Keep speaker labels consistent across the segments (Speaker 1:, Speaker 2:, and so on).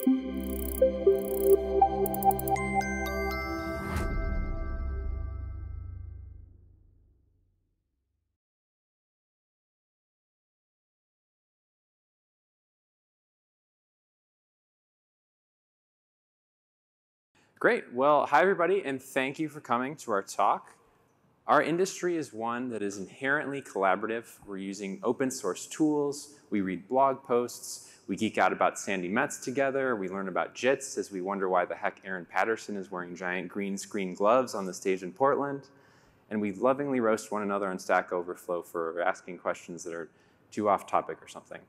Speaker 1: Great. Well, hi, everybody, and thank you for coming to our talk. Our industry is one that is inherently collaborative. We're using open source tools. We read blog posts. We geek out about Sandy Metz together. We learn about JITs as we wonder why the heck Aaron Patterson is wearing giant green screen gloves on the stage in Portland. And we lovingly roast one another on Stack Overflow for asking questions that are too off topic or something.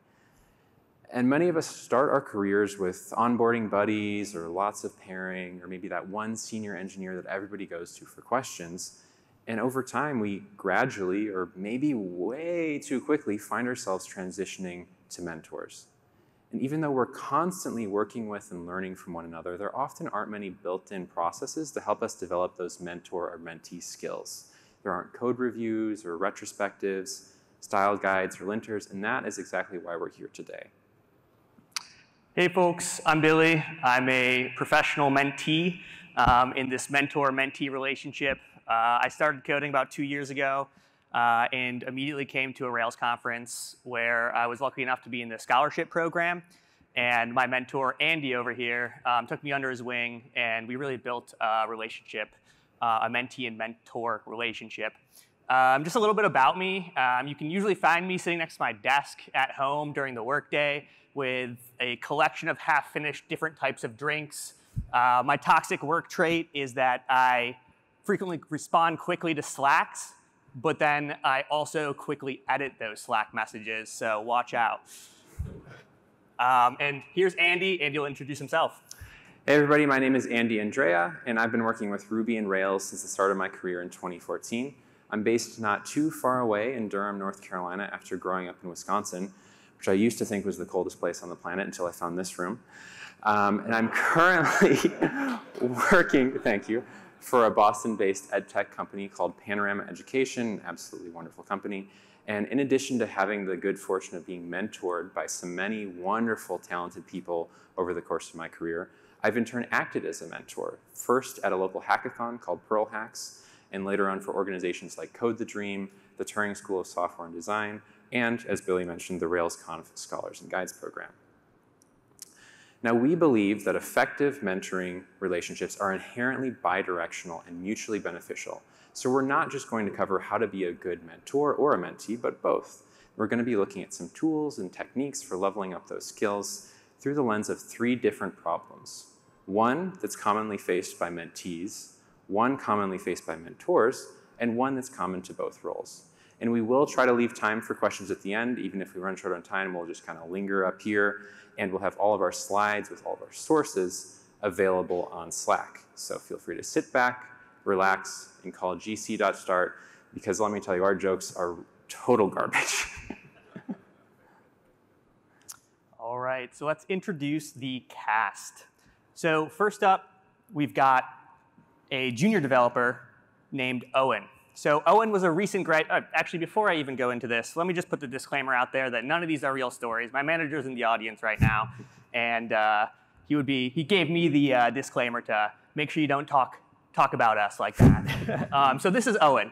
Speaker 1: And many of us start our careers with onboarding buddies or lots of pairing or maybe that one senior engineer that everybody goes to for questions. And over time, we gradually, or maybe way too quickly, find ourselves transitioning to mentors. And even though we're constantly working with and learning from one another, there often aren't many built-in processes to help us develop those mentor or mentee skills. There aren't code reviews or retrospectives, style guides or linters, and that is exactly why we're here today.
Speaker 2: Hey folks, I'm Billy. I'm a professional mentee in this mentor-mentee relationship. I started coding about 2 years ago and immediately came to a Rails conference where I was lucky enough to be in the scholarship program. And my mentor, Andy over here, took me under his wing and we really built a relationship, a mentee and mentor relationship. Just a little bit about me. You can usually find me sitting next to my desk at home during the workday with a collection of half-finished different types of drinks. My toxic work trait is that I frequently respond quickly to Slacks, but then I also quickly edit those Slack messages, so watch out. And here's Andy. Andy will introduce himself.
Speaker 1: Hey everybody, my name is Andy Andrea, and I've been working with Ruby and Rails since the start of my career in 2014. I'm based not too far away in Durham, North Carolina, after growing up in Wisconsin, which I used to think was the coldest place on the planet until I found this room. And I'm currently working, thank you, for a Boston-based ed tech company called Panorama Education, an absolutely wonderful company. And in addition to having the good fortune of being mentored by so many wonderful, talented people over the course of my career, I've in turn acted as a mentor, first at a local hackathon called Pearl Hacks, and later on for organizations like Code the Dream, the Turing School of Software and Design, and, as Billy mentioned, the RailsConf Scholars and Guides program. Now, we believe that effective mentoring relationships are inherently bidirectional and mutually beneficial. So we're not just going to cover how to be a good mentor or a mentee, but both. We're going to be looking at some tools and techniques for leveling up those skills through the lens of 3 different problems. One that's commonly faced by mentees, one commonly faced by mentors, and one that's common to both roles. And we will try to leave time for questions at the end. Even if we run short on time, we'll just kind of linger up here, and we'll have all of our slides with all of our sources available on Slack. So feel free to sit back, relax, and call gc.start, because let me tell you, our jokes are total garbage.
Speaker 2: All right, so let's introduce the cast. So first up, we've got a junior developer named Owen. So Owen was a recent grad. Actually, before I even go into this, let me just put the disclaimer out there that none of these are real stories. My manager's in the audience right now, and he gave me the disclaimer to make sure you don't talk about us like that. So this is Owen.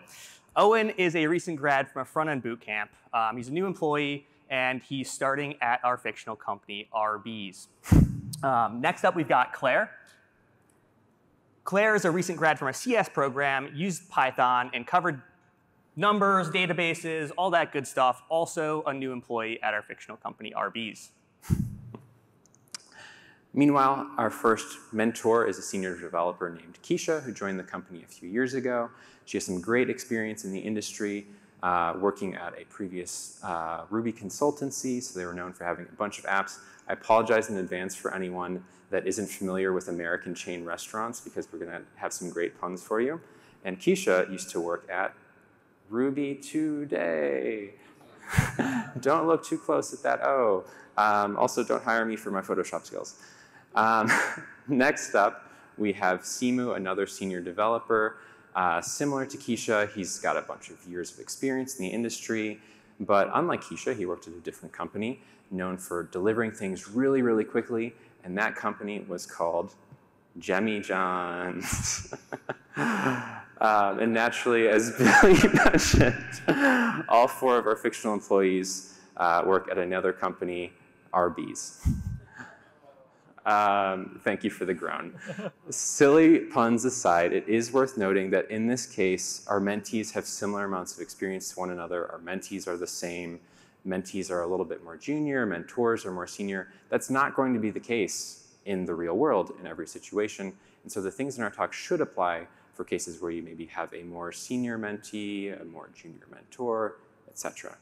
Speaker 2: Owen is a recent grad from a front-end boot camp. He's a new employee, and he's starting at our fictional company, RBs. Next up, we've got Claire. Claire is a recent grad from a CS program, used Python, and covered numbers, databases, all that good stuff. Also a new employee at our fictional company, RBs.
Speaker 1: Meanwhile, our first mentor is a senior developer named Keisha, who joined the company a few years ago. She has some great experience in the industry, working at a previous Ruby consultancy, so they were known for having a bunch of apps. I apologize in advance for anyone that isn't familiar with American chain restaurants, because we're going to have some great puns for you. And Keisha used to work at Ruby Today. Don't look too close at that O. Also, don't hire me for my Photoshop skills. Next up, we have Simu, another senior developer. Similar to Keisha, he's got a bunch of years of experience in the industry, But unlike Keisha, he worked at a different company known for delivering things really, really quickly, and that company was called Jemmy John's. And naturally, as Billy mentioned, all 4 of our fictional employees work at another company, Arby's. Thank you for the groan. Silly puns aside, it is worth noting that in this case, our mentees have similar amounts of experience to one another. Our mentees are the same. Mentees are a little bit more junior. Mentors are more senior. That's not going to be the case in the real world in every situation. And so the things in our talk should apply for cases where you maybe have a more senior mentee, a more junior mentor, etc.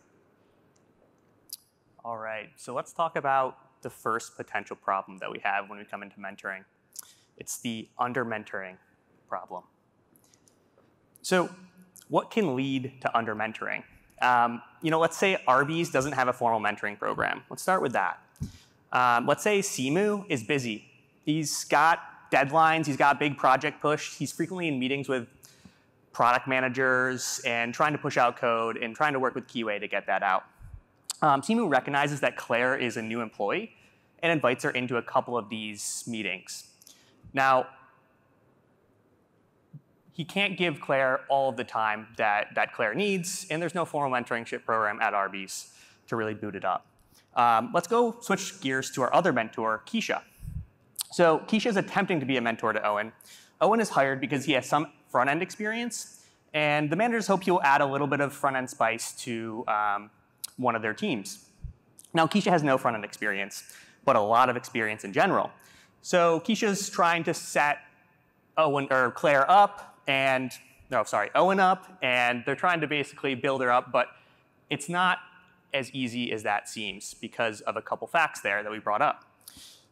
Speaker 2: All right, so let's talk about the first potential problem that we have when we come into mentoring. It's the under-mentoring problem. So what can lead to under-mentoring? Let's say Arby's doesn't have a formal mentoring program. Let's start with that. Let's say Simu is busy. He's got deadlines, he's got a big project push, he's frequently in meetings with product managers and trying to push out code and trying to work with QA to get that out. Simu recognizes that Claire is a new employee and invites her into a couple of these meetings. Now, he can't give Claire all of the time that Claire needs, and there's no formal mentorship program at Arby's to really boot it up. Let's go switch gears to our other mentor, Keisha. So Keisha is attempting to be a mentor to Owen. Owen is hired because he has some front-end experience, and the managers hope he will add a little bit of front-end spice to one of their teams. Now, Keisha has no front-end experience, but a lot of experience in general. So Keisha's trying to set Owen up, and they're trying to basically build her up, but it's not as easy as that seems because of a couple facts there that we brought up.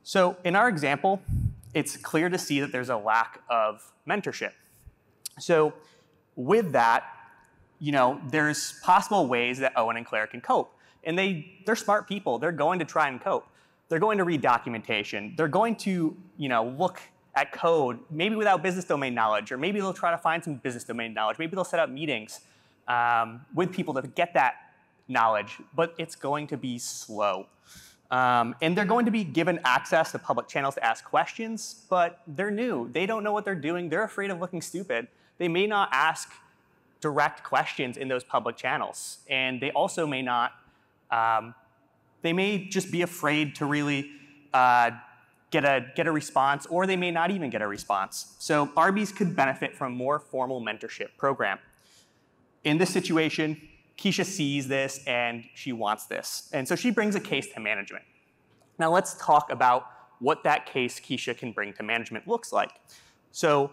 Speaker 2: So in our example, it's clear to see that there's a lack of mentorship. So with that, there's possible ways that Owen and Claire can cope. And they're smart people. They're going to try and cope. They're going to read documentation. They're going to look at code, maybe without business domain knowledge, or maybe they'll try to find some business domain knowledge. Maybe they'll set up meetings with people to get that knowledge, but it's going to be slow. And they're going to be given access to public channels to ask questions, but they're new. They don't know what they're doing. They're afraid of looking stupid. They may not ask direct questions in those public channels. And they also may not, they may just be afraid to really get a response, or they may not even get a response. So Arby's could benefit from a more formal mentorship program. In this situation, Keisha sees this and she wants this. And so she brings a case to management. Now let's talk about what that case Keisha can bring to management looks like. So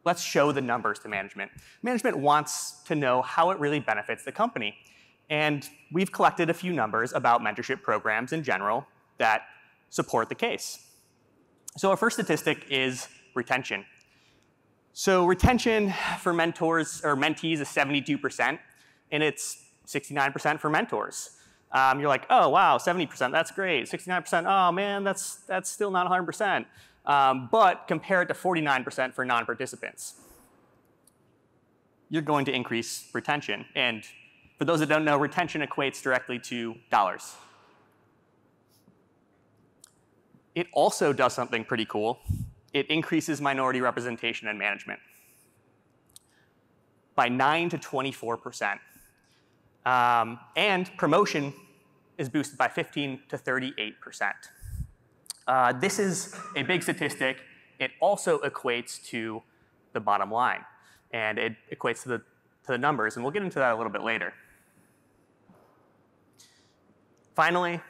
Speaker 2: let's show the numbers to management. Management wants to know how it really benefits the company. And we've collected a few numbers about mentorship programs in general that support the case. So our first statistic is retention. So retention for mentors or mentees is 72%, and it's 69% for mentors. You're like, oh, wow, 70%, that's great. 69%, oh, man, that's still not 100%. But compared to 49% for non-participants, you're going to increase retention. And for those that don't know, retention equates directly to dollars. It also does something pretty cool. It increases minority representation in management by 9 to 24%. And promotion is boosted by 15 to 38%. This is a big statistic. It also equates to the bottom line, and it equates to the numbers, and we'll get into that a little bit later. Finally,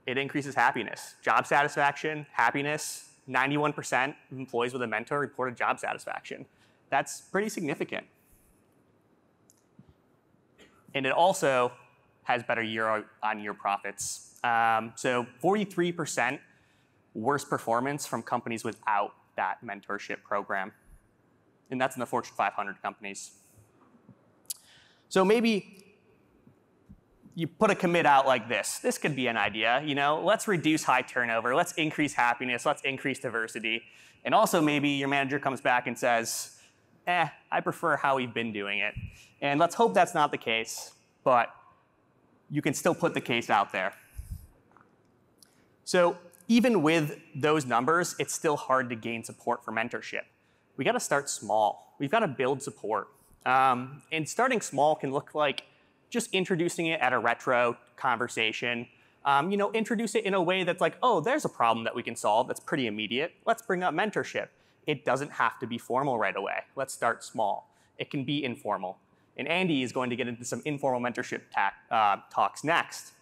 Speaker 2: it increases happiness. Job satisfaction, happiness, 91% of employees with a mentor reported job satisfaction. That's pretty significant. And it also has better year-on-year profits. So 43% worse performance from companies without that mentorship program. And that's in the Fortune 500 companies. So maybe you put a commit out like this. This could be an idea. Let's reduce high turnover. Let's increase happiness. Let's increase diversity. And also maybe your manager comes back and says, I prefer how we've been doing it. And let's hope that's not the case, but you can still put the case out there. So even with those numbers, it's still hard to gain support for mentorship. We got to start small. We've got to build support. And starting small can look like just introducing it at a retro conversation. Introduce it in a way that's like, oh, there's a problem that we can solve that's pretty immediate. Let's bring up mentorship. It doesn't have to be formal right away. Let's start small. It can be informal. And Andy is going to get into some informal mentorship talks next.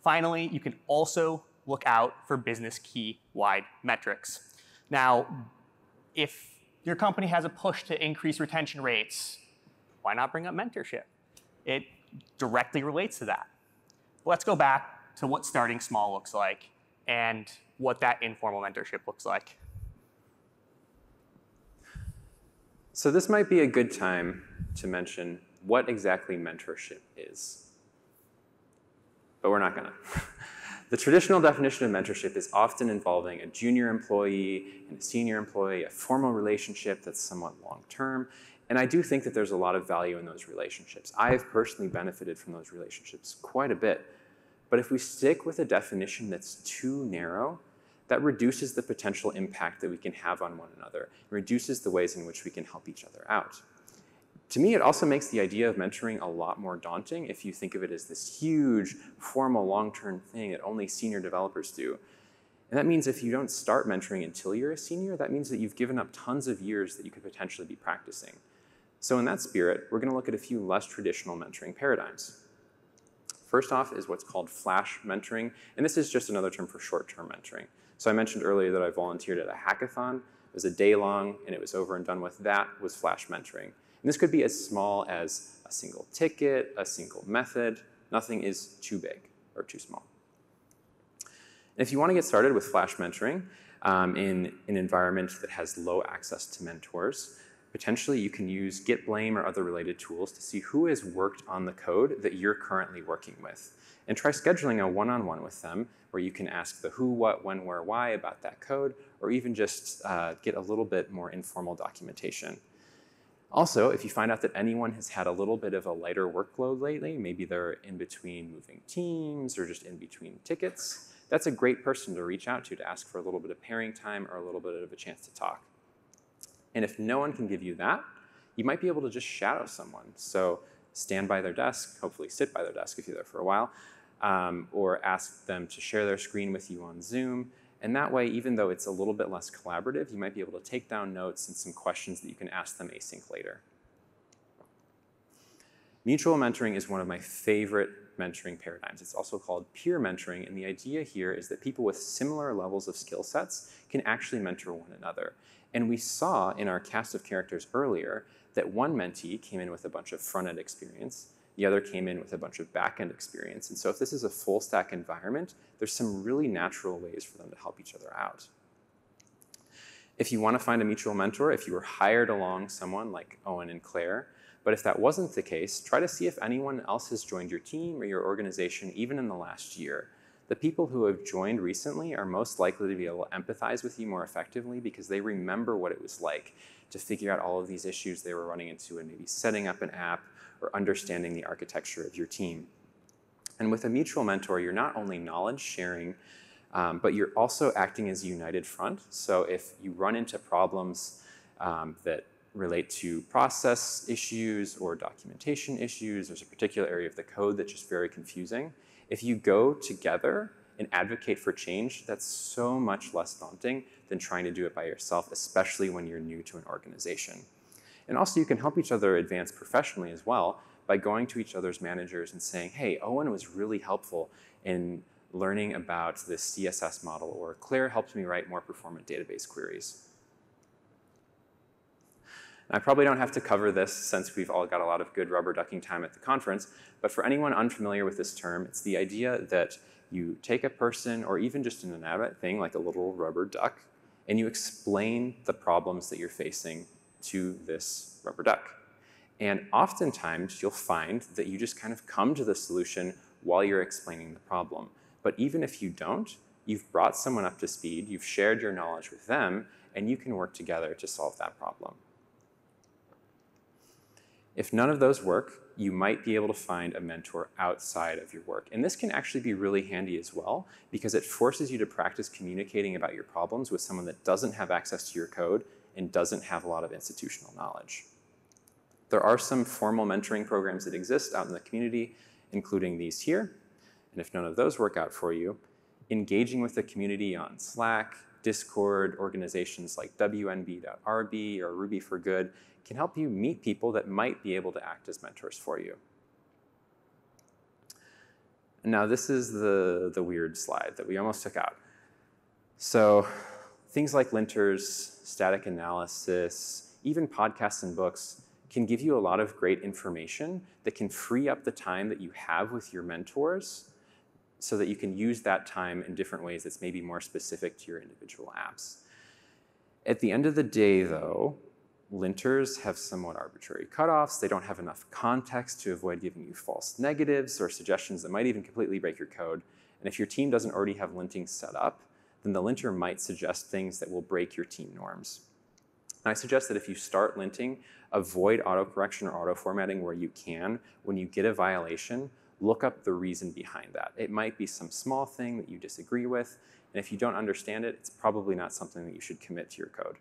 Speaker 2: Finally, you can also look out for business key-wide metrics. Now, if your company has a push to increase retention rates, why not bring up mentorship? It directly relates to that. Let's go back to what starting small looks like and what that informal mentorship looks like.
Speaker 1: So this might be a good time to mention what exactly mentorship is. But we're not gonna. The traditional definition of mentorship is often involving a junior employee and a senior employee, a formal relationship that's somewhat long-term. And I do think that there's a lot of value in those relationships. I've personally benefited from those relationships quite a bit. But if we stick with a definition that's too narrow, that reduces the potential impact that we can have on one another, and reduces the ways in which we can help each other out. To me, it also makes the idea of mentoring a lot more daunting if you think of it as this huge, formal, long-term thing that only senior developers do. And that means if you don't start mentoring until you're a senior, that means that you've given up tons of years that you could potentially be practicing. So in that spirit, we're going to look at a few less traditional mentoring paradigms. First off is what's called flash mentoring, and this is just another term for short-term mentoring. So I mentioned earlier that I volunteered at a hackathon. It was a day long, and it was over and done with. That was flash mentoring. And this could be as small as a single ticket, a single method. Nothing is too big or too small. And if you want to get started with flash mentoring in an environment that has low access to mentors, potentially you can use Git Blame or other related tools to see who has worked on the code that you're currently working with. And try scheduling a one-on-one with them where you can ask the who, what, when, where, why about that code, or even just get a little bit more informal documentation. Also, if you find out that anyone has had a little bit of a lighter workload lately, maybe they're in between moving teams or just in between tickets, that's a great person to reach out to ask for a little bit of pairing time or a little bit of a chance to talk. And if no one can give you that, you might be able to just shadow someone. So stand by their desk, hopefully sit by their desk if you're there for a while, or ask them to share their screen with you on Zoom. And that way, even though it's a little bit less collaborative, you might be able to take down notes and some questions that you can ask them async later. Mutual mentoring is one of my favorite mentoring paradigms. It's also called peer mentoring, and the idea here is that people with similar levels of skill sets can actually mentor one another. And we saw in our cast of characters earlier that one mentee came in with a bunch of front-end experience, the other came in with a bunch of back-end experience. And so if this is a full-stack environment, there's some really natural ways for them to help each other out. If you want to find a mutual mentor, if you were hired along someone like Owen and Claire, but if that wasn't the case, try to see if anyone else has joined your team or your organization even in the last year. The people who have joined recently are most likely to be able to empathize with you more effectively because they remember what it was like to figure out all of these issues they were running into and maybe setting up an app or understanding the architecture of your team. And with a mutual mentor, you're not only knowledge sharing, but you're also acting as a united front. So if you run into problems that relate to process issues or documentation issues, there's a particular area of the code that's just very confusing. If you go together and advocate for change, that's so much less daunting than trying to do it by yourself, especially when you're new to an organization. And also you can help each other advance professionally as well by going to each other's managers and saying, hey, Owen was really helpful in learning about this CSS model, or Claire helped me write more performant database queries. And I probably don't have to cover this since we've all got a lot of good rubber ducking time at the conference, but for anyone unfamiliar with this term, it's the idea that you take a person, or even just an inanimate thing like a little rubber duck, and you explain the problems that you're facing to this rubber duck. And oftentimes you'll find that you just kind of come to the solution while you're explaining the problem. But even if you don't, you've brought someone up to speed, you've shared your knowledge with them, and you can work together to solve that problem. If none of those work, you might be able to find a mentor outside of your work. And this can actually be really handy as well, because it forces you to practice communicating about your problems with someone that doesn't have access to your code and doesn't have a lot of institutional knowledge. There are some formal mentoring programs that exist out in the community, including these here. And if none of those work out for you, engaging with the community on Slack, Discord, organizations like WNB.RB or Ruby for Good can help you meet people that might be able to act as mentors for you. And now this is the weird slide that we almost took out. So things like linters, static analysis, even podcasts and books can give you a lot of great information that can free up the time that you have with your mentors so that you can use that time in different ways that's maybe more specific to your individual apps. At the end of the day, though, linters have somewhat arbitrary cutoffs. They don't have enough context to avoid giving you false negatives or suggestions that might even completely break your code. And if your team doesn't already have linting set up, then the linter might suggest things that will break your team norms. And I suggest that if you start linting, avoid autocorrection or auto-formatting where you can. When you get a violation, look up the reason behind that. It might be some small thing that you disagree with, and if you don't understand it, it's probably not something that you should commit to your code.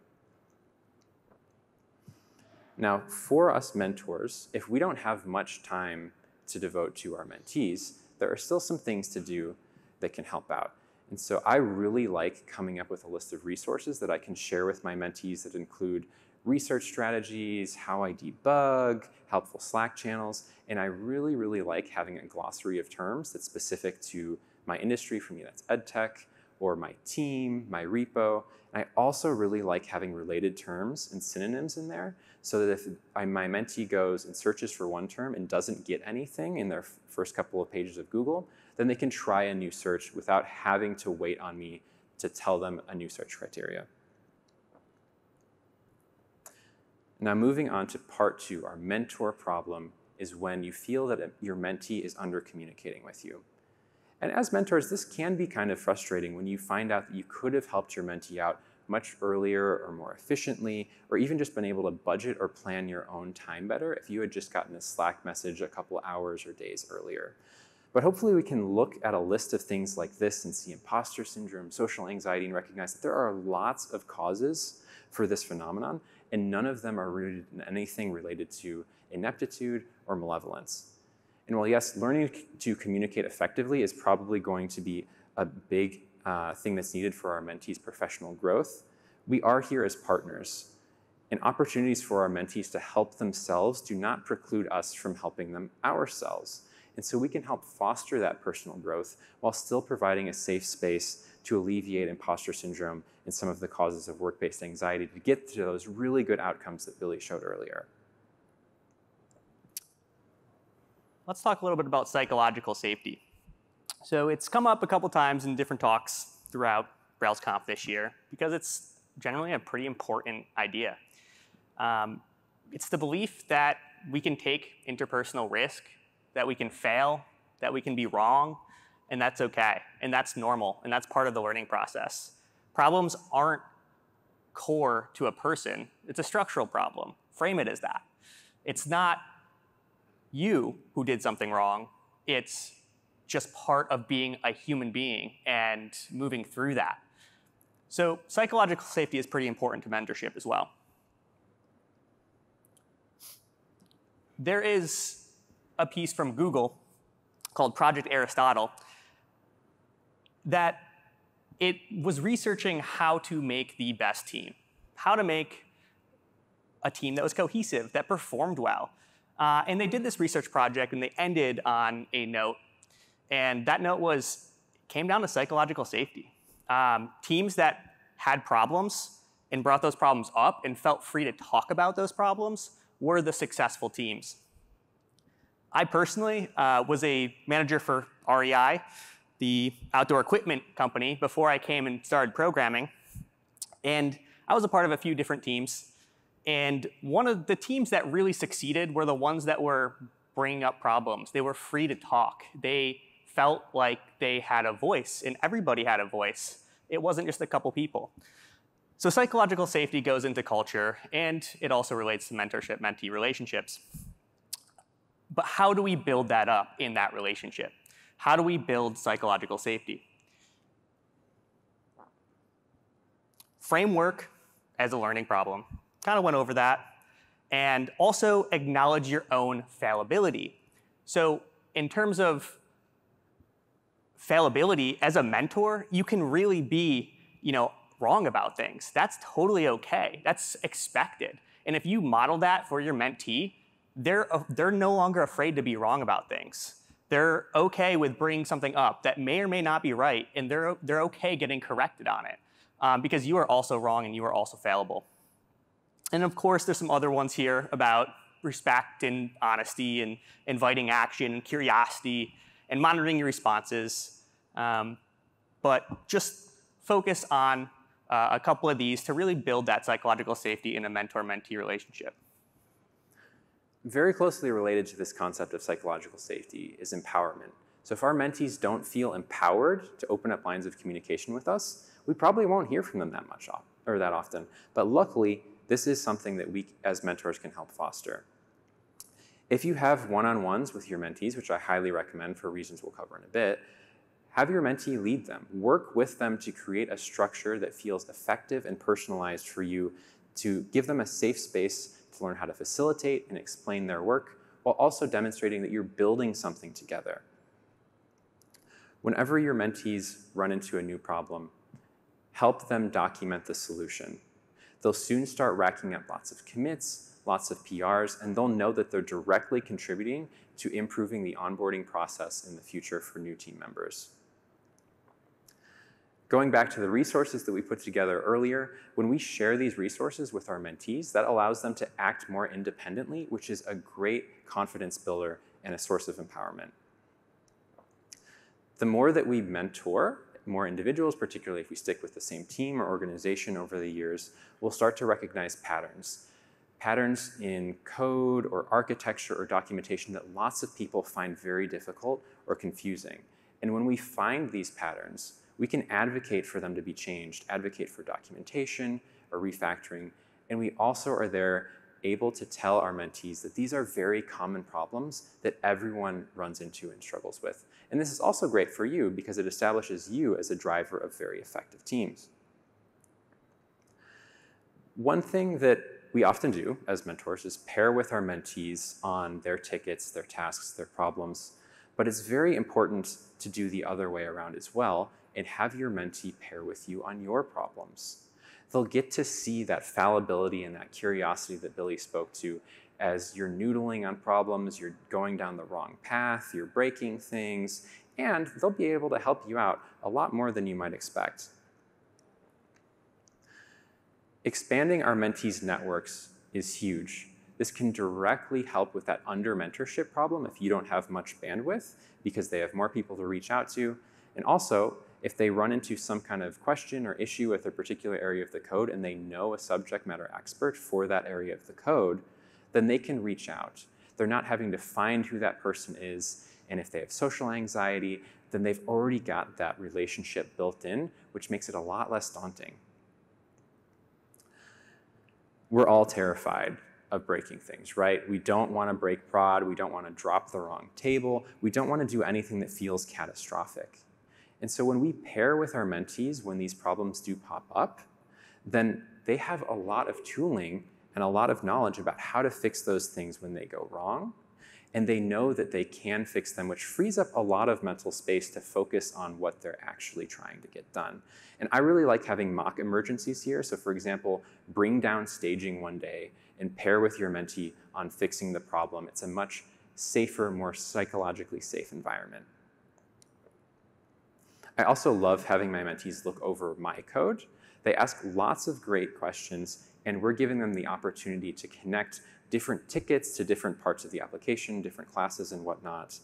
Speaker 1: Now, for us mentors, if we don't have much time to devote to our mentees, there are still some things to do that can help out. And so I really like coming up with a list of resources that I can share with my mentees that include research strategies, how I debug, helpful Slack channels, and I really, really like having a glossary of terms that's specific to my industry. For me, that's EdTech, or my team, my repo. And I also really like having related terms and synonyms in there so that if my mentee goes and searches for one term and doesn't get anything in their first couple of pages of Google, then they can try a new search without having to wait on me to tell them a new search criteria. Now moving on to part 2, our mentor problem is when you feel that your mentee is under-communicating with you. And as mentors, this can be kind of frustrating when you find out that you could have helped your mentee out much earlier or more efficiently, or even just been able to budget or plan your own time better if you had just gotten a Slack message a couple hours or days earlier. But hopefully we can look at a list of things like this and see imposter syndrome, social anxiety, and recognize that there are lots of causes for this phenomenon, and none of them are rooted in anything related to ineptitude or malevolence. And while yes, learning to communicate effectively is probably going to be a big thing that's needed for our mentees' professional growth, we are here as partners. And opportunities for our mentees to help themselves do not preclude us from helping them ourselves. And so we can help foster that personal growth while still providing a safe space to alleviate imposter syndrome and some of the causes of work-based anxiety to get to those really good outcomes that Billy showed earlier.
Speaker 2: Let's talk a little bit about psychological safety. So it's come up a couple times in different talks throughout RailsConf this year because it's generally a pretty important idea. It's the belief that we can take interpersonal risk, that we can fail, that we can be wrong, and that's okay, and that's normal, and that's part of the learning process. Problems aren't core to a person. It's a structural problem. Frame it as that. It's not you who did something wrong. It's just part of being a human being and moving through that. So psychological safety is pretty important to mentorship as well. There is a piece from Google called Project Aristotle that it was researching how to make the best team, how to make a team that was cohesive, that performed well. And they did this research project and they ended on a note. And that note came down to psychological safety. Teams that had problems and brought those problems up and felt free to talk about those problems were the successful teams. I personally was a manager for REI, the outdoor equipment company, before I came and started programming. And I was a part of a few different teams. And one of the teams that really succeeded were the ones that were bringing up problems. They were free to talk. They felt like they had a voice, and everybody had a voice. It wasn't just a couple people. So psychological safety goes into culture, and it also relates to mentorship-mentee relationships. But how do we build that up in that relationship? How do we build psychological safety? Framework as a learning problem. Kind of went over that. And also acknowledge your own fallibility. So in terms of fallibility, as a mentor, you can really be, wrong about things. That's totally okay. That's expected. And if you model that for your mentee, they're no longer afraid to be wrong about things. They're okay with bringing something up that may or may not be right, and they're okay getting corrected on it because you are also wrong and you are also fallible. And of course, there's some other ones here about respect and honesty and inviting action and curiosity and monitoring your responses. But just focus on a couple of these to really build that psychological safety in a mentor-mentee relationship.
Speaker 1: Very closely related to this concept of psychological safety is empowerment. So if our mentees don't feel empowered to open up lines of communication with us, we probably won't hear from them that often. But luckily, this is something that we as mentors can help foster. If you have one-on-ones with your mentees, which I highly recommend for reasons we'll cover in a bit, have your mentee lead them. Work with them to create a structure that feels effective and personalized for you, to give them a safe space to learn how to facilitate and explain their work, while also demonstrating that you're building something together. Whenever your mentees run into a new problem, help them document the solution. They'll soon start racking up lots of commits, lots of PRs, and they'll know that they're directly contributing to improving the onboarding process in the future for new team members. Going back to the resources that we put together earlier, when we share these resources with our mentees, that allows them to act more independently, which is a great confidence builder and a source of empowerment. The more that we mentor more individuals, particularly if we stick with the same team or organization over the years, we'll start to recognize patterns. Patterns in code or architecture or documentation that lots of people find very difficult or confusing. And when we find these patterns, we can advocate for them to be changed, advocate for documentation or refactoring, and we also are there able to tell our mentees that these are very common problems that everyone runs into and struggles with. And this is also great for you because it establishes you as a driver of very effective teams. One thing that we often do as mentors is pair with our mentees on their tickets, their tasks, their problems, but it's very important to do the other way around as well and have your mentee pair with you on your problems. They'll get to see that fallibility and that curiosity that Billy spoke to as you're noodling on problems, you're going down the wrong path, you're breaking things, and they'll be able to help you out a lot more than you might expect. Expanding our mentees' networks is huge. This can directly help with that under-mentorship problem if you don't have much bandwidth because they have more people to reach out to. And also, if they run into some kind of question or issue with a particular area of the code and they know a subject matter expert for that area of the code, then they can reach out. They're not having to find who that person is, and if they have social anxiety, then they've already got that relationship built in, which makes it a lot less daunting. We're all terrified of breaking things, right? We don't want to break prod, we don't want to drop the wrong table, we don't want to do anything that feels catastrophic. And so when we pair with our mentees, when these problems do pop up, then they have a lot of tooling and a lot of knowledge about how to fix those things when they go wrong. And they know that they can fix them, which frees up a lot of mental space to focus on what they're actually trying to get done. And I really like having mock emergencies here. So for example, bring down staging one day and pair with your mentee on fixing the problem. It's a much safer, more psychologically safe environment. I also love having my mentees look over my code. They ask lots of great questions, and we're giving them the opportunity to connect different tickets to different parts of the application, different classes and whatnot.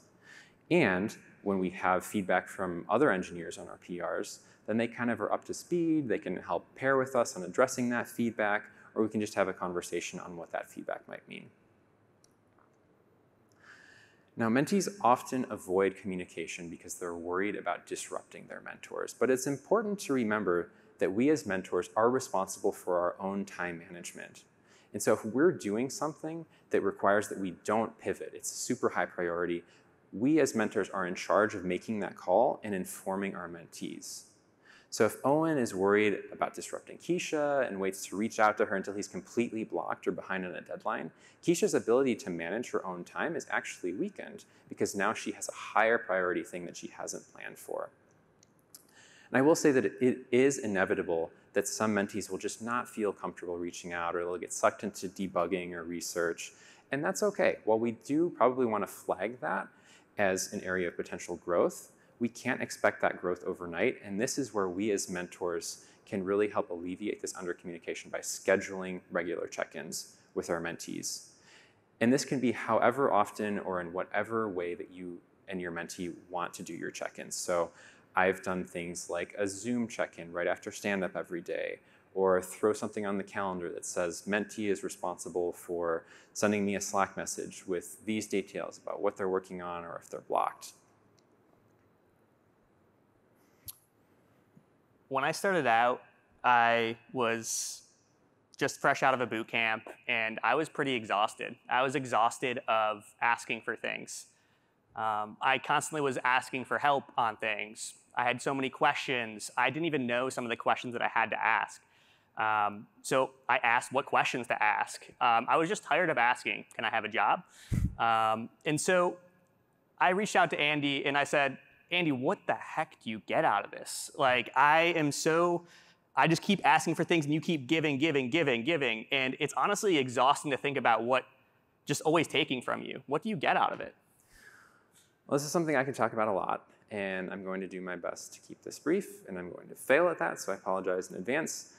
Speaker 1: And when we have feedback from other engineers on our PRs, then they kind of are up to speed. They can help pair with us on addressing that feedback, or we can just have a conversation on what that feedback might mean. Now, mentees often avoid communication because they're worried about disrupting their mentors, but it's important to remember that we as mentors are responsible for our own time management. And so if we're doing something that requires that we don't pivot, it's super high priority, we as mentors are in charge of making that call and informing our mentees. So if Owen is worried about disrupting Keisha and waits to reach out to her until he's completely blocked or behind on a deadline, Keisha's ability to manage her own time is actually weakened because now she has a higher priority thing that she hasn't planned for. And I will say that it is inevitable that some mentees will just not feel comfortable reaching out, or they'll get sucked into debugging or research, and that's okay. While we do probably want to flag that as an area of potential growth, we can't expect that growth overnight, and this is where we as mentors can really help alleviate this undercommunication by scheduling regular check-ins with our mentees. And this can be however often or in whatever way that you and your mentee want to do your check-ins. So I've done things like a Zoom check-in right after stand-up every day, or throw something on the calendar that says mentee is responsible for sending me a Slack message with these details about what they're working on or if they're blocked.
Speaker 2: When I started out, I was just fresh out of a boot camp, and I was pretty exhausted. I was exhausted of asking for things. I constantly was asking for help on things. I had so many questions. I didn't even know some of the questions that I had to ask. So I asked what questions to ask. I was just tired of asking, can I have a job? And so I reached out to Andy and I said, Andy, what the heck do you get out of this? Like, I just keep asking for things and you keep giving. And it's honestly exhausting to think about what just always taking from you. What do you get out of it?
Speaker 1: Well, this is something I can talk about a lot, and I'm going to do my best to keep this brief, and I'm going to fail at that, so I apologize in advance.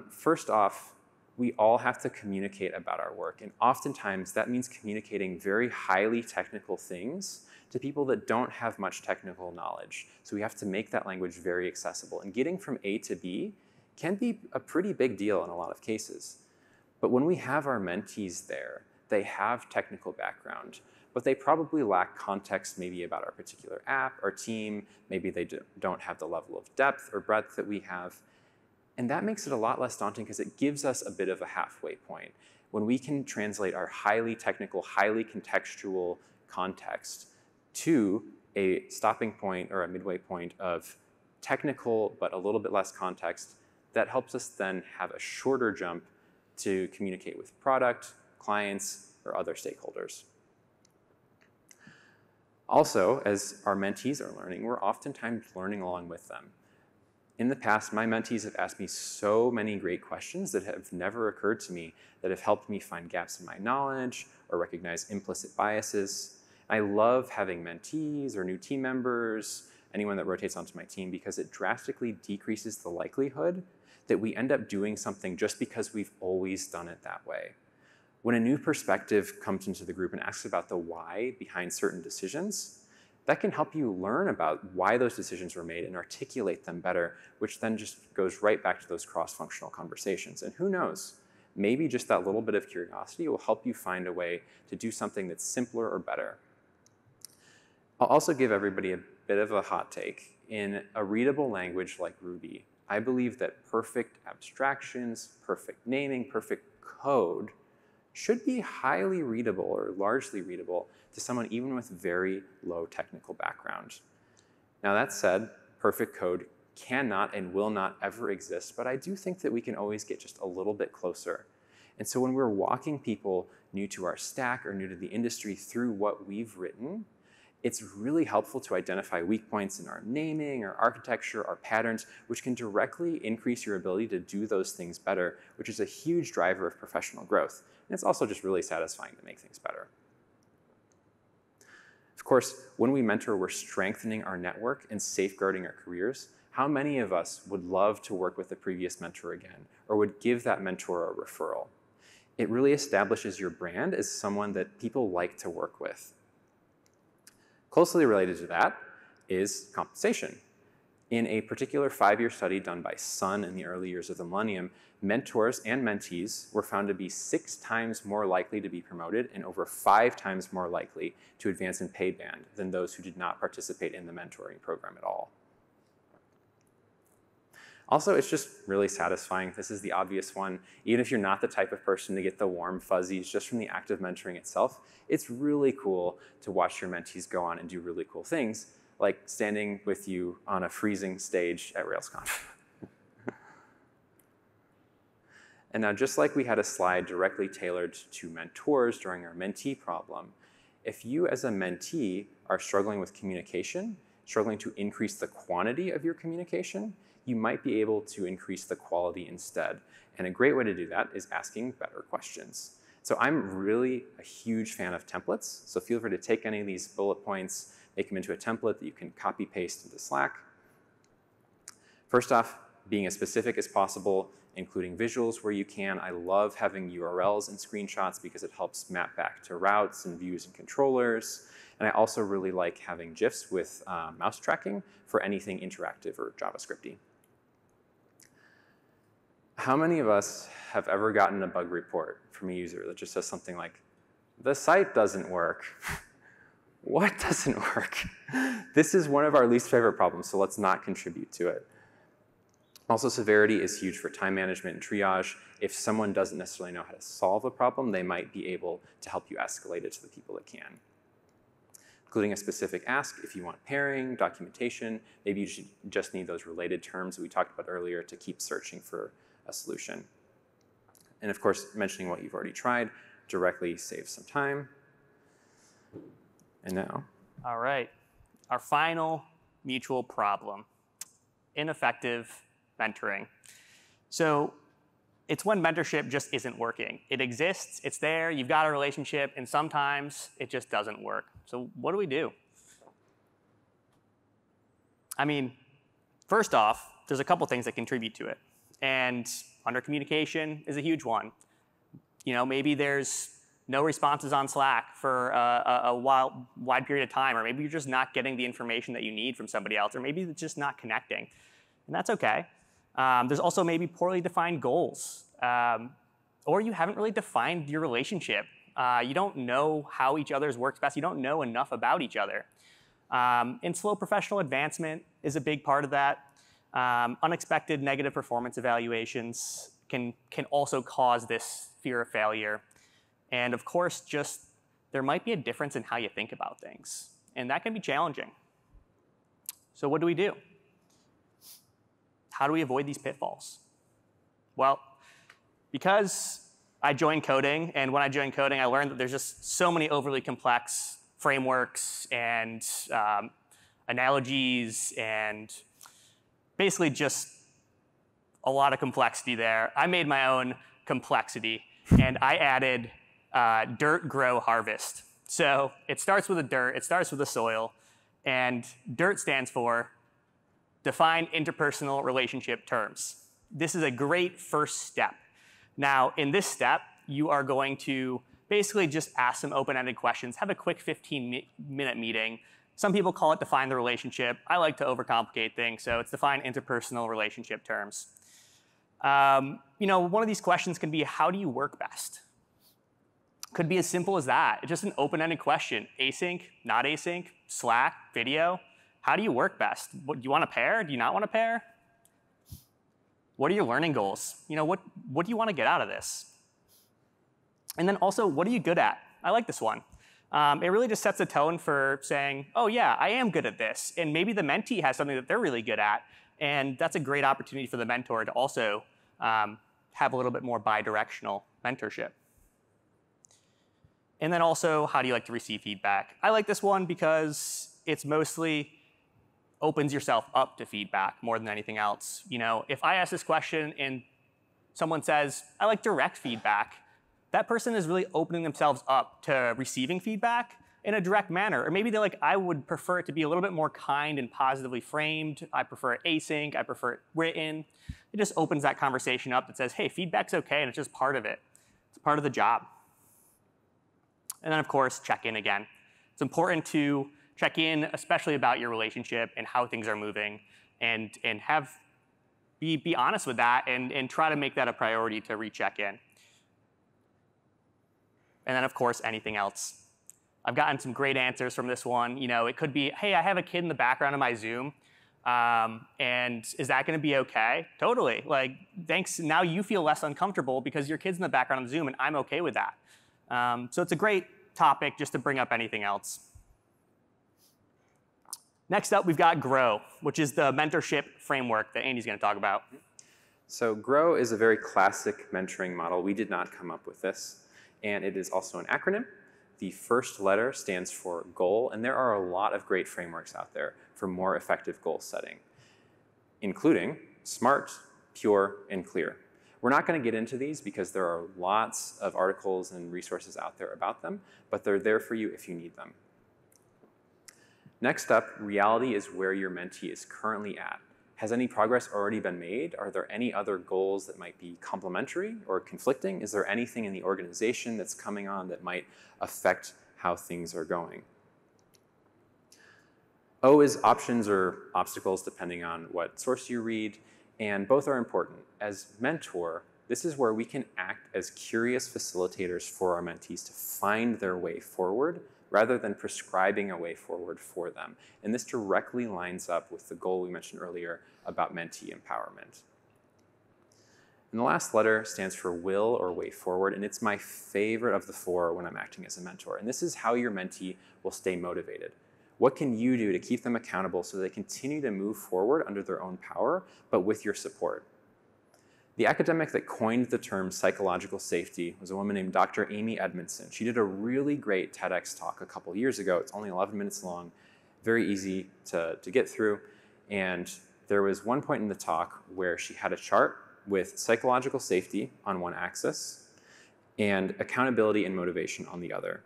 Speaker 1: First off, we all have to communicate about our work, and oftentimes that means communicating very highly technical things to people that don't have much technical knowledge. So we have to make that language very accessible, and getting from A to B can be a pretty big deal in a lot of cases. But when we have our mentees there, they have technical background, but they probably lack context maybe about our particular app, our team, maybe they don't have the level of depth or breadth that we have. And that makes it a lot less daunting because it gives us a bit of a halfway point. When we can translate our highly technical, highly contextual context to a stopping point or a midway point of technical but a little bit less context, that helps us then have a shorter jump to communicate with product, clients, or other stakeholders. Also, as our mentees are learning, we're oftentimes learning along with them. In the past, my mentees have asked me so many great questions that have never occurred to me, that have helped me find gaps in my knowledge or recognize implicit biases. I love having mentees or new team members, anyone that rotates onto my team, because it drastically decreases the likelihood that we end up doing something just because we've always done it that way. When a new perspective comes into the group and asks about the why behind certain decisions, that can help you learn about why those decisions were made and articulate them better, which then just goes right back to those cross-functional conversations. And who knows, maybe just that little bit of curiosity will help you find a way to do something that's simpler or better. I'll also give everybody a bit of a hot take. In a readable language like Ruby, I believe that perfect abstractions, perfect naming, perfect code should be highly readable or largely readable to someone even with very low technical background. Now that said, perfect code cannot and will not ever exist, but I do think that we can always get just a little bit closer. And so when we're walking people new to our stack or new to the industry through what we've written, it's really helpful to identify weak points in our naming, our architecture, our patterns, which can directly increase your ability to do those things better, which is a huge driver of professional growth. And it's also just really satisfying to make things better. Of course, when we mentor, we're strengthening our network and safeguarding our careers. How many of us would love to work with a previous mentor again, or would give that mentor a referral? It really establishes your brand as someone that people like to work with. Closely related to that is compensation. In a particular 5-year study done by Sun in the early years of the millennium, mentors and mentees were found to be 6 times more likely to be promoted and over 5 times more likely to advance in pay band than those who did not participate in the mentoring program at all. Also, it's just really satisfying. This is the obvious one. Even if you're not the type of person to get the warm fuzzies just from the act of mentoring itself, it's really cool to watch your mentees go on and do really cool things, like standing with you on a freezing stage at RailsConf. And now, just like we had a slide directly tailored to mentors during our mentee problem, if you as a mentee are struggling with communication, struggling to increase the quantity of your communication, you might be able to increase the quality instead. And a great way to do that is asking better questions. So I'm really a huge fan of templates. So feel free to take any of these bullet points, make them into a template that you can copy paste into Slack. First off, being as specific as possible, including visuals where you can. I love having URLs and screenshots because it helps map back to routes and views and controllers. And I also really like having GIFs with mouse tracking for anything interactive or JavaScripty. How many of us have ever gotten a bug report from a user that just says something like, the site doesn't work? What doesn't work? This is one of our least favorite problems, so let's not contribute to it. Also, severity is huge for time management and triage. If someone doesn't necessarily know how to solve a problem, they might be able to help you escalate it to the people that can. Including a specific ask if you want pairing, documentation. Maybe you just need those related terms that we talked about earlier to keep searching for a solution. And of course, mentioning what you've already tried directly saves some time. And now.
Speaker 2: All right, our final mutual problem, ineffective mentoring. So it's when mentorship just isn't working. It exists, it's there, you've got a relationship, and sometimes it just doesn't work. So what do we do? I mean, first off, there's a couple things that contribute to it. And under communication is a huge one. You know, maybe there's no responses on Slack for a wide period of time, or maybe you're just not getting the information that you need from somebody else, or maybe it's just not connecting. And that's okay. There's also maybe poorly defined goals, or you haven't really defined your relationship. You don't know how each other's works best. You don't know enough about each other. And slow professional advancement is a big part of that. Unexpected negative performance evaluations can also cause this fear of failure. And of course, just there might be a difference in how you think about things. And that can be challenging. So what do we do? How do we avoid these pitfalls? Well, because I joined coding, and when I joined coding, I learned that there's just so many overly complex frameworks and analogies and basically just a lot of complexity there. I made my own complexity, and I added dirt, grow, harvest. So it starts with a dirt, it starts with the soil, and dirt stands for define interpersonal relationship terms. This is a great first step. Now, in this step, you are going to basically just ask some open-ended questions, have a quick 15-minute meeting. Some people call it define the relationship. I like to overcomplicate things, so it's define interpersonal relationship terms. You know, one of these questions can be, how do you work best? Could be as simple as that. It's just an open-ended question. Async, not async, Slack, video. How do you work best? Do you want to pair? Do you not want to pair? What are your learning goals? You know, what do you want to get out of this? And then also, what are you good at? I like this one. It really just sets a tone for saying, oh yeah, I am good at this. And maybe the mentee has something that they're really good at. And that's a great opportunity for the mentor to also have a little bit more bidirectional mentorship. And then also, how do you like to receive feedback? I like this one because it's mostly opens yourself up to feedback more than anything else. You know, if I ask this question and someone says, I like direct feedback, that person is really opening themselves up to receiving feedback in a direct manner. Or maybe they're like, I would prefer it to be a little bit more kind and positively framed. I prefer it async. I prefer it written. It just opens that conversation up that says, hey, feedback's okay, and it's just part of it. It's part of the job. And then, of course, check in again. It's important to check in, especially about your relationship and how things are moving, and be honest with that and try to make that a priority to recheck in. And then, of course, anything else. I've gotten some great answers from this one. You know, it could be, hey, I have a kid in the background of my Zoom. And is that going to be okay? Totally. Like, thanks. Now you feel less uncomfortable because your kid's in the background on Zoom, and I'm okay with that. So it's a great topic just to bring up anything else. Next up, we've got GROW, which is the mentorship framework that Andy's going to talk about.
Speaker 1: So GROW is a very classic mentoring model. We did not come up with this. And it is also an acronym. The first letter stands for goal, and there are a lot of great frameworks out there for more effective goal setting, including SMART, PURE, and CLEAR. We're not going to get into these because there are lots of articles and resources out there about them, but they're there for you if you need them. Next up, reality is where your mentee is currently at. Has any progress already been made? Are there any other goals that might be complementary or conflicting? Is there anything in the organization that's coming on that might affect how things are going? O is options or obstacles, depending on what source you read, and both are important. As mentor, this is where we can act as curious facilitators for our mentees to find their way forward rather than prescribing a way forward for them. And this directly lines up with the goal we mentioned earlier about mentee empowerment. And the last letter stands for will or way forward, and it's my favorite of the four when I'm acting as a mentor. And this is how your mentee will stay motivated. What can you do to keep them accountable so they continue to move forward under their own power, but with your support? The academic that coined the term psychological safety was a woman named Dr. Amy Edmondson. She did a really great TEDx talk a couple years ago. It's only 11 minutes long, very easy to get through. And there was one point in the talk where she had a chart with psychological safety on one axis and accountability and motivation on the other.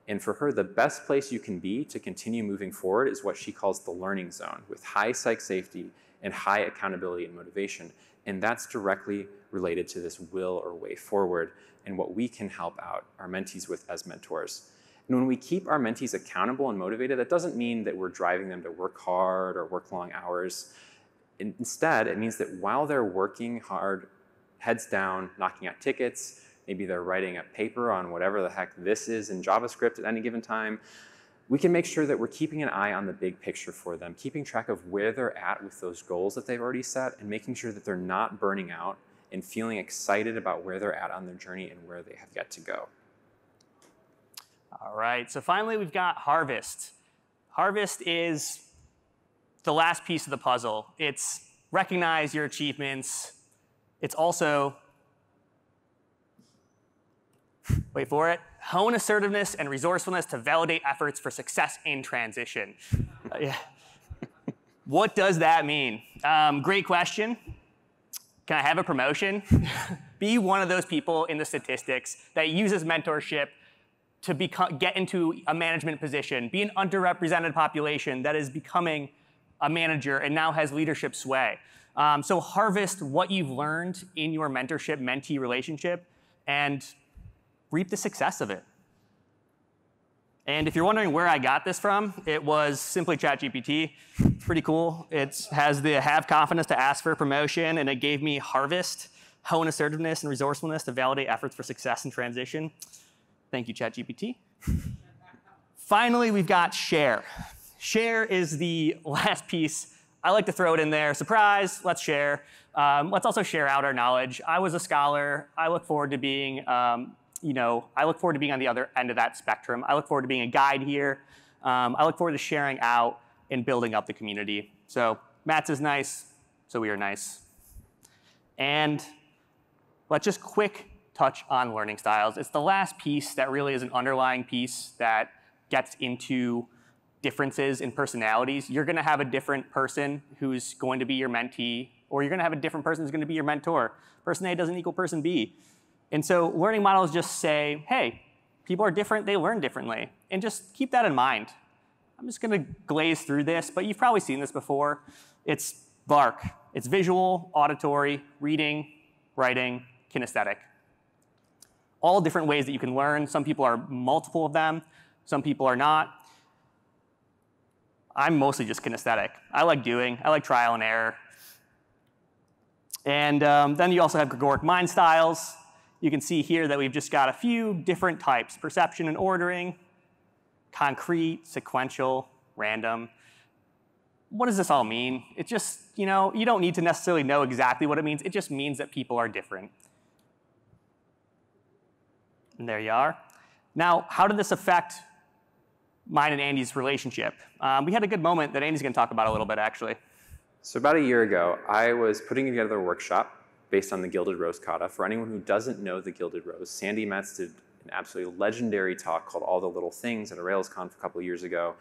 Speaker 1: And for her, the best place you can be to continue moving forward is what she calls the learning zone, with high psych safety and high accountability and motivation. And that's directly related to this will or way forward and what we can help out our mentees with as mentors. And when we keep our mentees accountable and motivated, that doesn't mean that we're driving them to work hard or work long hours. Instead, it means that while they're working hard, heads down, knocking out tickets, maybe they're writing a paper on whatever the heck this is in JavaScript at any given time, we can make sure that we're keeping an eye on the big picture for them, keeping track of where they're at with those goals that they've already set, and making sure that they're not burning out and feeling excited about where they're at on their journey and where they have yet to go.
Speaker 2: All right, so finally we've got harvest. Harvest is the last piece of the puzzle. It's recognize your achievements. It's also, wait for it, hone assertiveness and resourcefulness to validate efforts for success in transition. Yeah. What does that mean? Great question. Can I have a promotion? Be one of those people in the statistics that uses mentorship to get into a management position, be an underrepresented population that is becoming a manager and now has leadership sway. So harvest what you've learned in your mentorship-mentee relationship and reap the success of it. And if you're wondering where I got this from, it was simply ChatGPT. Pretty cool. It has the have confidence to ask for a promotion, and it gave me harvest, hone assertiveness and resourcefulness to validate efforts for success and transition. Thank you, ChatGPT. Finally, we've got share. Share is the last piece. I like to throw it in there. Surprise, let's share. Let's also share out our knowledge. I was a scholar. I look forward to being I look forward to being on the other end of that spectrum. I look forward to being a guide here. I look forward to sharing out and building up the community. So Matt's is nice, so we are nice. And let's just quick touch on learning styles. It's the last piece that really is an underlying piece that gets into differences in personalities. You're going to have a different person who's going to be your mentee, or you're going to have a different person who's going to be your mentor. Person A doesn't equal person B. And so learning models just say, hey, people are different, they learn differently. And just keep that in mind. I'm just going to glaze through this, but you've probably seen this before. It's BARC. It's visual, auditory, reading, writing, kinesthetic. All different ways that you can learn. Some people are multiple of them. Some people are not. I'm mostly just kinesthetic. I like doing. I like trial and error. And then you also have Gregoric mind styles. You can see here that we've just got a few different types: perception and ordering, concrete, sequential, random. what does this all mean? It just, you don't need to necessarily know exactly what it means. It just means that people are different. And there you are. Now, how did this affect mine and Andy's relationship? We had a good moment that Andy's going to talk about a little bit, actually.
Speaker 1: So about a year ago, I was putting together a workshop based on the Gilded Rose kata. For anyone who doesn't know the Gilded Rose, Sandy Metz did an absolutely legendary talk called All the Little Things at a RailsConf a couple of years ago.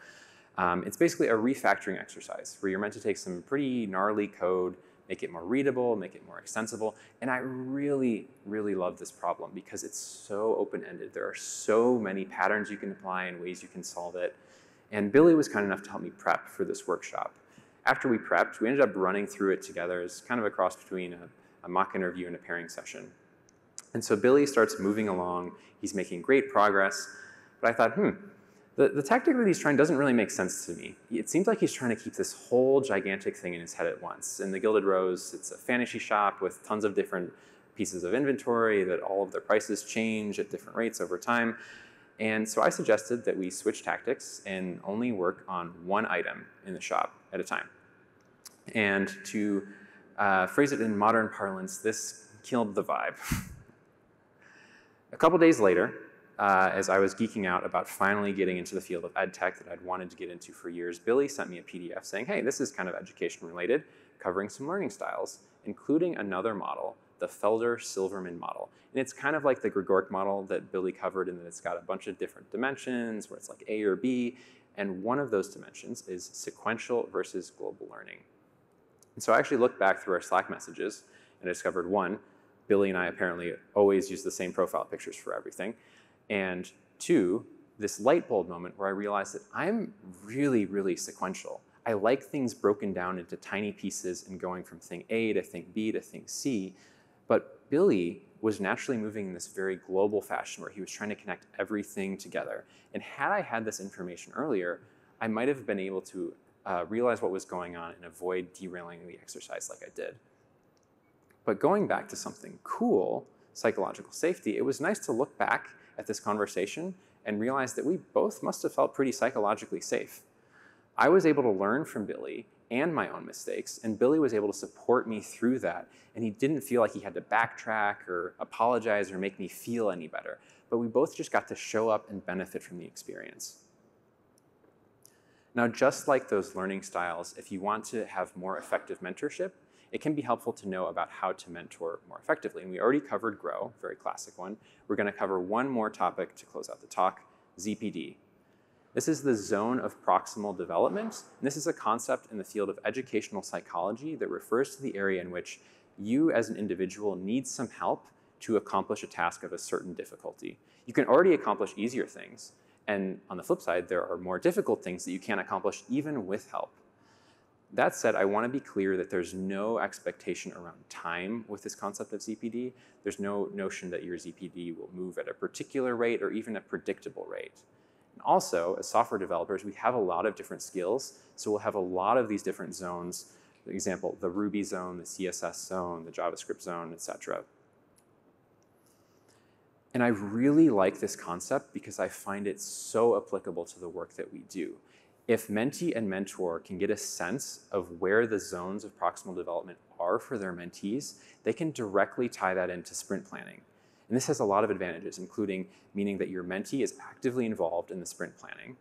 Speaker 1: It's basically a refactoring exercise where you're meant to take some pretty gnarly code, make it more readable, make it more extensible. And I really, really love this problem because it's so open-ended. There are so many patterns you can apply and ways you can solve it. And Billy was kind enough to help me prep for this workshop. After we prepped, we ended up running through it together as kind of a cross between a mock interview and a pairing session. And so Billy starts moving along. He's making great progress. But I thought, the tactic that he's trying doesn't really make sense to me. It seems like he's trying to keep this whole gigantic thing in his head at once. In the Gilded Rose, it's a fantasy shop with tons of different pieces of inventory that all of their prices change at different rates over time. And so I suggested that we switch tactics and only work on one item in the shop at a time. And to phrase it in modern parlance, this killed the vibe. A couple days later, as I was geeking out about finally getting into the field of ed tech that I'd wanted to get into for years, Billy sent me a PDF saying, hey, this is kind of education related, covering some learning styles, including another model, the Felder-Silverman model. And it's kind of like the Gregoric model that Billy covered in that it's got a bunch of different dimensions where it's like A or B, and one of those dimensions is sequential versus global learning. And so I actually looked back through our Slack messages and I discovered one, Billy and I apparently always use the same profile pictures for everything. And two, this light bulb moment where I realized that I'm really, really sequential. I like things broken down into tiny pieces and going from thing A to thing B to thing C. But Billy was naturally moving in this very global fashion where he was trying to connect everything together. And had I had this information earlier, I might have been able to realize what was going on and avoid derailing the exercise like I did. But going back to something cool, psychological safety, it was nice to look back at this conversation and realize that we both must have felt pretty psychologically safe. I was able to learn from Billy and my own mistakes, and Billy was able to support me through that, and he didn't feel like he had to backtrack or apologize or make me feel any better. But we both just got to show up and benefit from the experience. Now, just like those learning styles, if you want to have more effective mentorship, it can be helpful to know about how to mentor more effectively. And we already covered Grow, very classic one. We're going to cover one more topic to close out the talk, ZPD. This is the zone of proximal development. And this is a concept in the field of educational psychology that refers to the area in which you as an individual need some help to accomplish a task of a certain difficulty. You can already accomplish easier things. And on the flip side, there are more difficult things that you can't accomplish even with help. That said, I want to be clear that there's no expectation around time with this concept of ZPD. There's no notion that your ZPD will move at a particular rate or even a predictable rate. And also, as software developers, we have a lot of different skills, so we'll have a lot of these different zones. For example, the Ruby zone, the CSS zone, the JavaScript zone, etc. And I really like this concept because I find it so applicable to the work that we do. If mentee and mentor can get a sense of where the zones of proximal development are for their mentees, they can directly tie that into sprint planning. And this has a lot of advantages, including meaning that your mentee is actively involved in the sprint planning.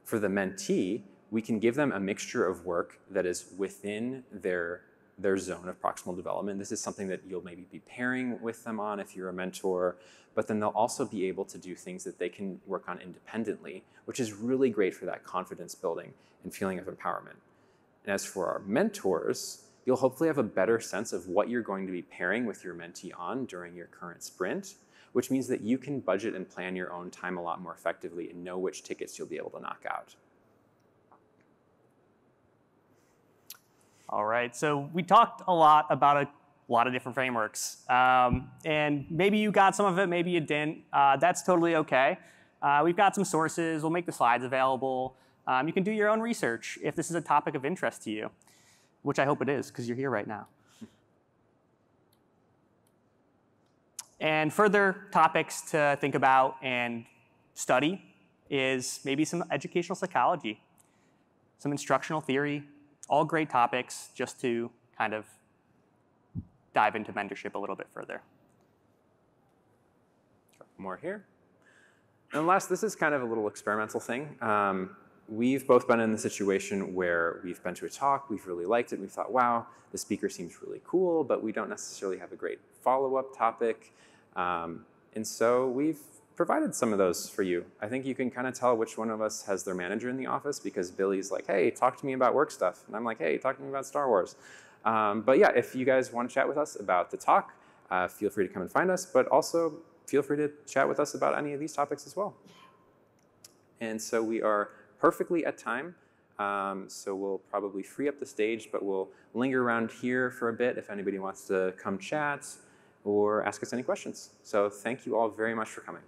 Speaker 1: For the mentee, we can give them a mixture of work that is within their zone of proximal development. This is something that you'll maybe be pairing with them on if you're a mentor, but then they'll also be able to do things that they can work on independently, which is really great for that confidence building and feeling of empowerment. And as for our mentors, you'll hopefully have a better sense of what you're going to be pairing with your mentee on during your current sprint, which means that you can budget and plan your own time a lot more effectively and know which tickets you'll be able to knock out.
Speaker 2: All right, so we talked a lot about a lot of different frameworks. And maybe you got some of it, maybe you didn't. That's totally okay. We've got some sources. We'll make the slides available. You can do your own research if this is a topic of interest to you, which I hope it is because you're here right now. And further topics to think about and study is maybe some educational psychology, some instructional theory, all great topics just to kind of dive into mentorship a little bit further.
Speaker 1: More here. And last, this is kind of a little experimental thing. We've both been in the situation where we've been to a talk, we've really liked it, we thought, wow, the speaker seems really cool, but we don't necessarily have a great follow-up topic. And so we've provided some of those for you. I think you can kind of tell which one of us has their manager in the office, because Billy's like, hey, talk to me about work stuff. And I'm like, hey, talk to me about Star Wars. But yeah, if you guys want to chat with us about the talk, feel free to come and find us, but also feel free to chat with us about any of these topics as well. And so we are perfectly at time. So we'll probably free up the stage, but we'll linger around here for a bit if anybody wants to come chat or ask us any questions. So thank you all very much for coming.